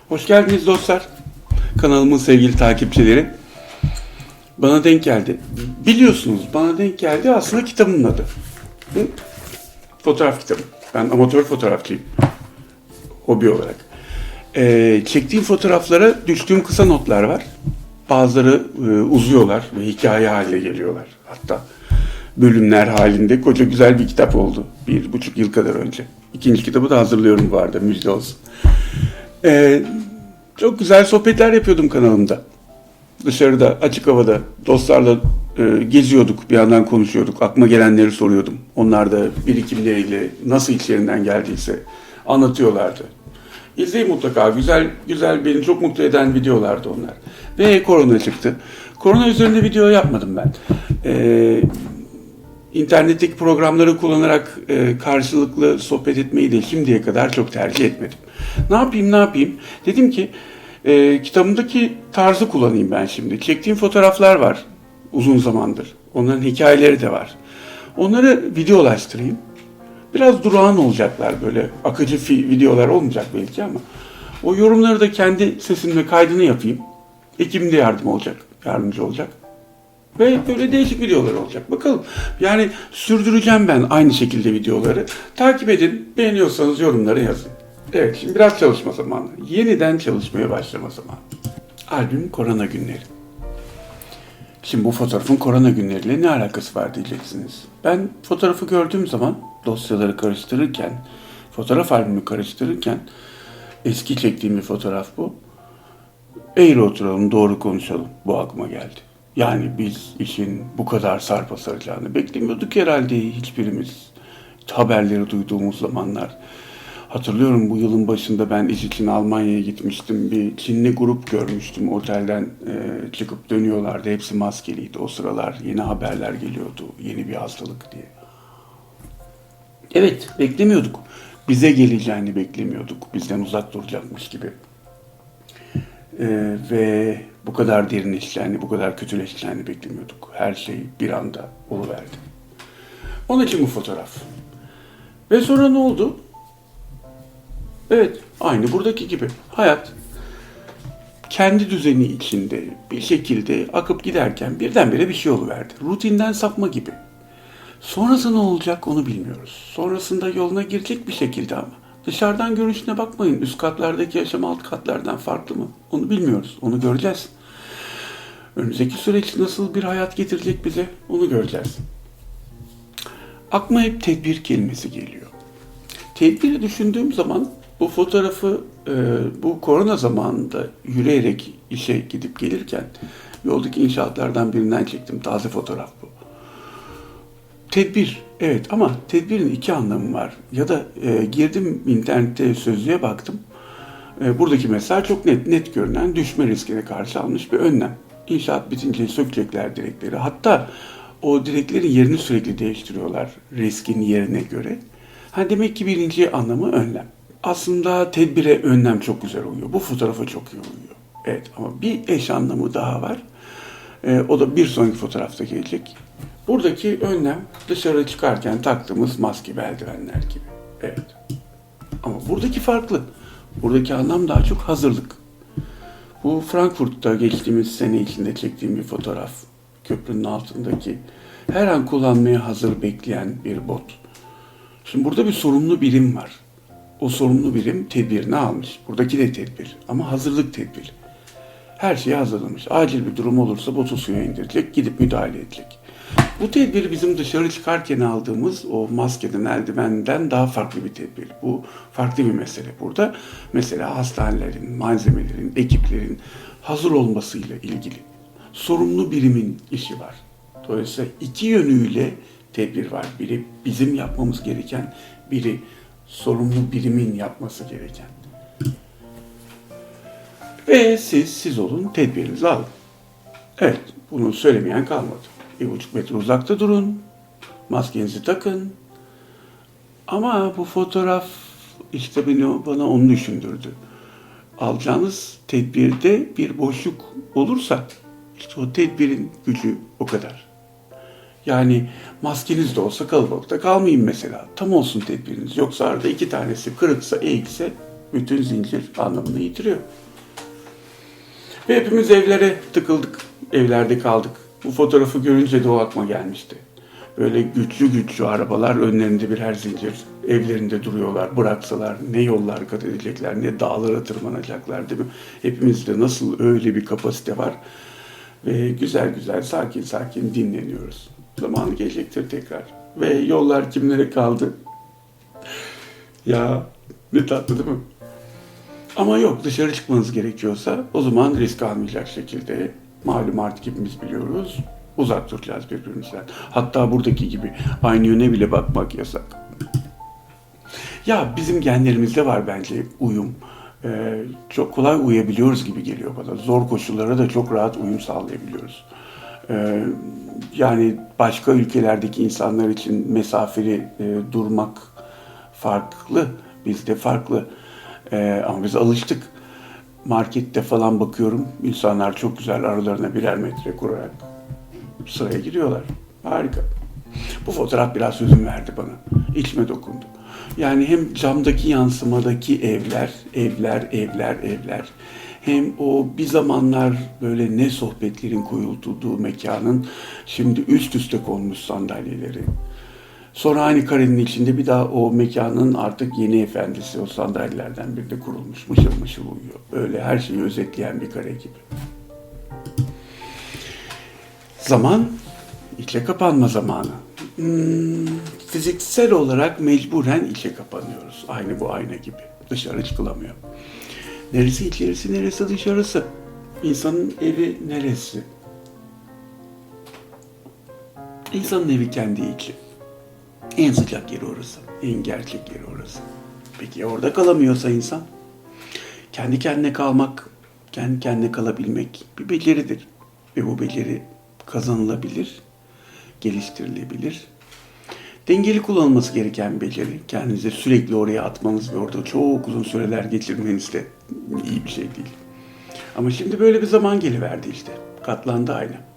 Hoş geldiniz dostlar. Kanalımın sevgili takipçileri. Bana denk geldi. Biliyorsunuz bana denk geldi aslında kitabımın adı. Fotoğraf kitabı. Ben amatör fotoğrafçıyım. Hobi olarak. Çektiğim fotoğraflara düştüğüm kısa notlar var. Bazıları uzuyorlar ve hikaye haline geliyorlar. Hatta bölümler halinde koca güzel bir kitap oldu. 1,5 yıl kadar önce. İkinci kitabı da hazırlıyorum bu arada, müjde olsun. Çok güzel sohbetler yapıyordum kanalımda. Dışarıda, açık havada dostlarla geziyorduk, bir yandan konuşuyorduk. Aklıma gelenleri soruyordum. Onlar da birikimleriyle nasıl içlerinden geldiyse anlatıyorlardı. İzleyin mutlaka. Güzel, güzel, beni çok mutlu eden videolardı onlar. Ve korona çıktı. Korona üzerinde video yapmadım ben. İnternetteki programları kullanarak karşılıklı sohbet etmeyi de şimdiye kadar çok tercih etmedim. Ne yapayım? Dedim ki kitabımdaki tarzı kullanayım ben şimdi. Çektiğim fotoğraflar var uzun zamandır. Onların hikayeleri de var. Onları videolaştırayım. Biraz durağan olacaklar, böyle akıcı videolar olmayacak belki ama o yorumları da kendi sesimle kaydını yapayım. Ekibim de yardımcı olacak. Ve böyle değişik videolar olacak. Bakalım. Yani sürdüreceğim ben aynı şekilde videoları. Takip edin. Beğeniyorsanız yorumlara yazın. Evet, şimdi biraz çalışma zamanı. Yeniden çalışmaya başlama zamanı. Albüm Korona Günleri. Şimdi bu fotoğrafın korona günleriyle ne alakası var diyeceksiniz. Ben fotoğrafı gördüğüm zaman dosyaları karıştırırken, fotoğraf albümü karıştırırken eski çektiğim bir fotoğraf bu. Eğri oturalım, doğru konuşalım. Bu aklıma geldi. Yani biz işin bu kadar sarpa saracağını beklemiyorduk herhalde hiçbirimiz. Haberleri duyduğumuz zamanlar. Hatırlıyorum, bu yılın başında ben iş için Almanya'ya gitmiştim. Bir Çinli grup görmüştüm. Otelden çıkıp dönüyorlardı. Hepsi maskeliydi. O sıralar yeni haberler geliyordu. Yeni bir hastalık diye. Evet, beklemiyorduk. Bize geleceğini beklemiyorduk. Bizden uzak duracakmış gibi. Ve bu kadar derinleşeceğini, bu kadar kötüleşeceğini beklemiyorduk. Her şey bir anda oluverdi. Onun için bu fotoğraf. Ve sonra ne oldu? Evet, aynı buradaki gibi. Hayat kendi düzeni içinde bir şekilde akıp giderken birdenbire bir şey oluverdi. Rutinden sapma gibi. Sonrası ne olacak onu bilmiyoruz. Sonrasında yoluna girecek bir şekilde ama. Dışarıdan görünüşüne bakmayın. Üst katlardaki yaşam alt katlardan farklı mı? Onu bilmiyoruz. Onu göreceğiz. Önümüzdeki süreç nasıl bir hayat getirecek bize? Onu göreceğiz. Aklıma hep tedbir kelimesi geliyor. Tedbiri düşündüğüm zaman bu fotoğrafı bu korona zamanında yürüyerek işe gidip gelirken yoldaki inşaatlardan birinden çektim. Taze fotoğraf bu. Tedbir, evet, ama tedbirin iki anlamı var. Ya da girdim internette sözlüğe baktım. Buradaki mesela çok net görünen düşme riskine karşı alınmış bir önlem. İnşaat bitince sökecekler direkleri. Hatta o direklerin yerini sürekli değiştiriyorlar riskin yerine göre. Demek ki birinci anlamı önlem. Aslında tedbire önlem çok güzel uyuyor. Bu fotoğrafa çok iyi uyuyor. Evet, ama bir eş anlamı daha var. O da bir sonraki fotoğrafta gelecek. Buradaki önlem dışarı çıkarken taktığımız maske ve eldivenler gibi. Evet. Ama buradaki farklı. Buradaki anlam daha çok hazırlık. Bu Frankfurt'ta geçtiğimiz sene içinde çektiğim bir fotoğraf. Köprünün altındaki her an kullanmaya hazır bekleyen bir bot. Şimdi burada bir sorumlu birim var. O sorumlu birim tedbirini almış. Buradaki de tedbir ama hazırlık tedbiri. Her şeyi hazırlamış. Acil bir durum olursa botu suya indirecek, gidip müdahale edecek. Bu tedbir bizim dışarı çıkarken aldığımız o maskeden, eldivenden daha farklı bir tedbir. Bu farklı bir mesele burada. Mesela hastanelerin, malzemelerin, ekiplerin hazır olmasıyla ilgili. Sorumlu birimin işi var. Dolayısıyla iki yönüyle tedbir var. Biri bizim yapmamız gereken, biri sorumlu birimin yapması gereken. Ve siz olun, tedbirinizi alın. Evet, bunu söylemeyen kalmadı. 1,5 metre uzakta durun, maskenizi takın. Ama bu fotoğraf işte bana onu düşündürdü. Alacağınız tedbirde bir boşluk olursa işte o tedbirin gücü o kadar. Yani maskeniz de olsa kalabalıkta kalmayın mesela. Tam olsun tedbiriniz. Yoksa arada 2 tanesi kırıksa, eğikse Bütün zincir anlamını yitiriyor. Ve hepimiz evlere tıkıldık, evlerde kaldık. Bu fotoğrafı görünce de o aklıma gelmişti. Böyle güçlü güçlü arabalar önlerinde birer zincir, evlerinde duruyorlar. Bıraksalar ne yollar kat edecekler, ne dağlara tırmanacaklar değil mi? Hepimizde nasıl öyle bir kapasite var. Ve güzel güzel, sakin sakin dinleniyoruz. Zamanı gelecektir tekrar. Ve yollar kimlere kaldı? Ya ne tatlı değil mi? Ama yok, dışarı çıkmanız gerekiyorsa o zaman risk almayacak şekilde, malum artık hepimiz biliyoruz, uzak duracağız birbirimizden. Hatta buradaki gibi aynı yöne bile bakmak yasak. Ya bizim genlerimizde var bence uyum. Çok kolay uyabiliyoruz gibi geliyor bana. Zor koşullara da çok rahat uyum sağlayabiliyoruz. Yani başka ülkelerdeki insanlar için mesafeli durmak farklı, bizde farklı. Ama biz alıştık. Markette falan bakıyorum, insanlar çok güzel aralarına birer metre kurarak sıraya giriyorlar. Harika. Bu fotoğraf biraz sözüm verdi bana. İçime dokundu. Yani hem camdaki yansımadaki evler. Hem o bir zamanlar böyle ne sohbetlerin koyulduğu mekanın şimdi üst üste konmuş sandalyeleri. Sonra aynı karenin içinde bir daha o mekanın artık yeni efendisi o sandalyelerden biri de kurulmuş. Mışıl mışıl uyuyor. Böyle her şeyi özetleyen bir kare gibi. Zaman, içe kapanma zamanı. Fiziksel olarak mecburen içe kapanıyoruz. Aynı bu ayna gibi. Dışarı çıkılamıyor. Neresi içerisi, neresi dışarısı? İnsanın evi neresi? İnsanın evi kendi içi. En sıcak yeri orası. En gerçek yeri orası. Peki orada kalamıyorsa insan? Kendi kendine kalmak, kendi kendine kalabilmek bir beceridir. Ve bu beceri kazanılabilir, geliştirilebilir. Dengeli kullanılması gereken bir beceri. Kendinizi sürekli oraya atmanız ve orada çok uzun süreler geçirmeniz de iyi bir şey değil. Ama şimdi böyle bir zaman geliverdi işte. Katlandı ayna.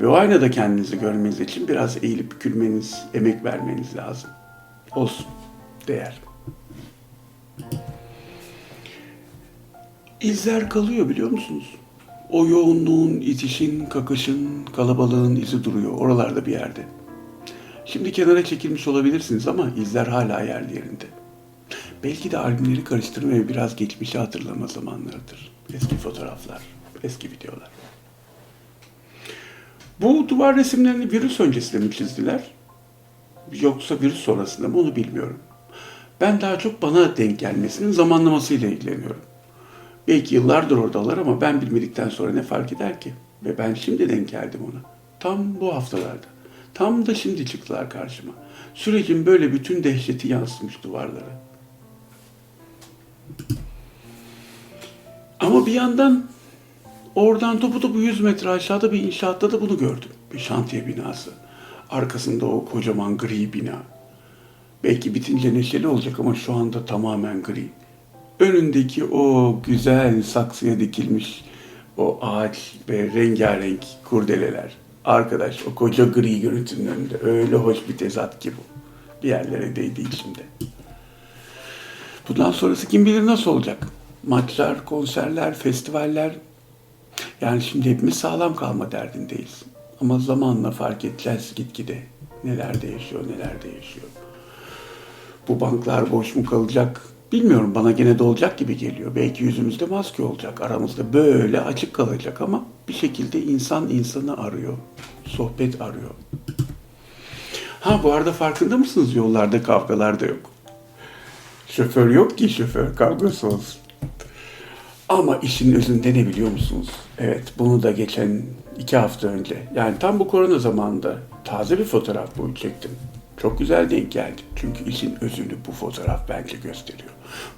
Ve o aynada kendinizi görmeniz için biraz eğilip bükülmeniz, emek vermeniz lazım. Olsun, değer. İzler kalıyor biliyor musunuz? O yoğunluğun, itişin, kakışın, kalabalığın izi duruyor oralarda bir yerde. Şimdi kenara çekilmiş olabilirsiniz ama izler hala yerli yerinde. Belki de albümleri karıştırma ve biraz geçmişi hatırlama zamanlarıdır. Eski fotoğraflar, eski videolar. Bu duvar resimlerini virüs öncesinde mi çizdiler? Yoksa virüs sonrasında mı onu bilmiyorum. Ben daha çok bana denk gelmesinin zamanlamasıyla ilgileniyorum. Belki yıllardır oradalar ama ben bilmedikten sonra ne fark eder ki? Ve ben şimdi denk geldim ona. Tam bu haftalarda. Tam da şimdi çıktılar karşıma. Sürecin böyle bütün dehşeti yansımış duvarlara. Ama bir yandan oradan topu 100 metre aşağıda bir inşaatta da bunu gördüm. Bir şantiye binası. Arkasında o kocaman gri bina. Belki bitince neşeli olacak ama şu anda tamamen gri. Önündeki o güzel saksıya dikilmiş o ağaç ve rengarenk kurdeleler. Arkadaş o koca gri görüntünün önünde öyle hoş bir tezat ki bu. Bir yerlere değdi içimde. Bundan sonrası kim bilir nasıl olacak? Maçlar, konserler, festivaller. Yani şimdi hepimiz sağlam kalma derdindeyiz. Ama zamanla fark edeceğiz gitgide. Neler değişiyor, neler değişiyor. Bu banklar boş mu kalacak? Bilmiyorum, bana gene de olacak gibi geliyor. Belki yüzümüzde maske olacak, aramızda böyle açık kalacak ama bir şekilde insan insanı arıyor. Sohbet arıyor. Ha bu arada farkında mısınız? Yollarda kavgalar da yok. Şoför yok ki şoför kavgası olsun. Ama işin özünde ne biliyor musunuz? Evet, bunu da geçen 2 hafta önce, yani tam bu korona zamanında taze bir fotoğraf bu çektim. Çok güzel denk geldi. Çünkü işin özünü bu fotoğraf bence gösteriyor.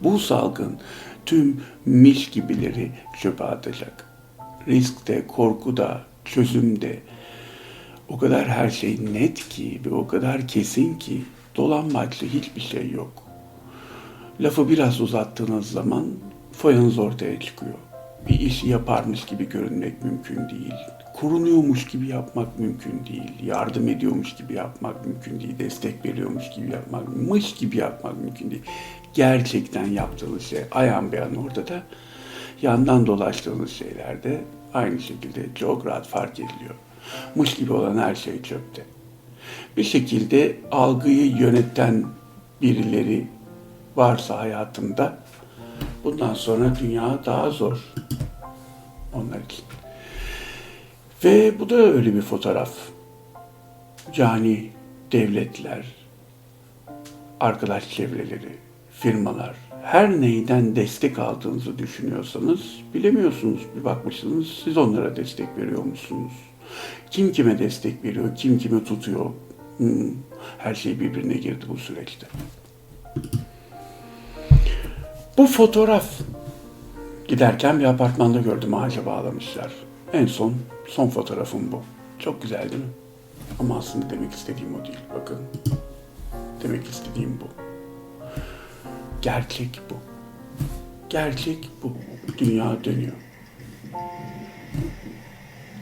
Bu salgın tüm miş gibileri çöpe atacak. Riskte, korkuda, çözümde o kadar her şey net ki ve o kadar kesin ki dolambaçlı hiçbir şey yok. Lafı biraz uzattığınız zaman foyanız ortaya çıkıyor. Bir işi yaparmış gibi görünmek mümkün değil. Korunuyormuş gibi yapmak mümkün değil. Yardım ediyormuş gibi yapmak mümkün değil. Destek veriyormuş gibi yapmakmış gibi yapmak mümkün değil. Gerçekten yaptığınız şey ayan beyan ortada. Yandan dolaştığınız şeyler de aynı şekilde çok rahat fark ediliyor. Mış gibi olan her şey çöpte. Bir şekilde algıyı yöneten birileri varsa hayatında bundan sonra dünya daha zor onlar için. Ve bu da öyle bir fotoğraf. Yani devletler, arkadaş çevreleri, firmalar, her neyden destek aldığınızı düşünüyorsanız bilemiyorsunuz. Bir bakmışsınız siz onlara destek veriyor musunuz? Kim kime destek veriyor, kim kimi tutuyor? Her şey birbirine girdi bu süreçte. Bu fotoğraf giderken bir apartmanda gördüm, ağaca bağlamışlar. En son fotoğrafım bu. Çok güzel değil mi? Ama aslında demek istediğim o değil. Bakın. Demek istediğim bu. Gerçek bu. Gerçek bu. Dünya dönüyor.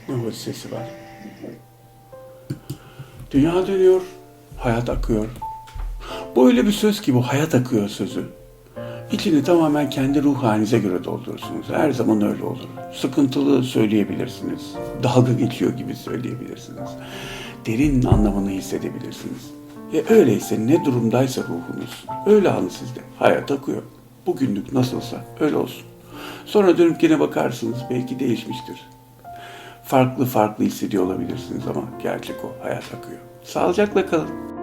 Ne sesi var? Dünya dönüyor, hayat akıyor. Bu öyle bir söz ki bu hayat akıyor sözü. İçini tamamen kendi ruh halinize göre doldurursunuz. Her zaman öyle olur. Sıkıntılı söyleyebilirsiniz. Dalga geçiyor gibi söyleyebilirsiniz. Derin anlamını hissedebilirsiniz. Öyleyse ne durumdaysa ruhunuz, öyle alın sizde. Hayat akıyor. Bugünlük nasılsa öyle olsun. Sonra dönüp yine bakarsınız, belki değişmiştir. Farklı hissediyor olabilirsiniz ama gerçek o, hayat akıyor. Sağlıcakla kalın.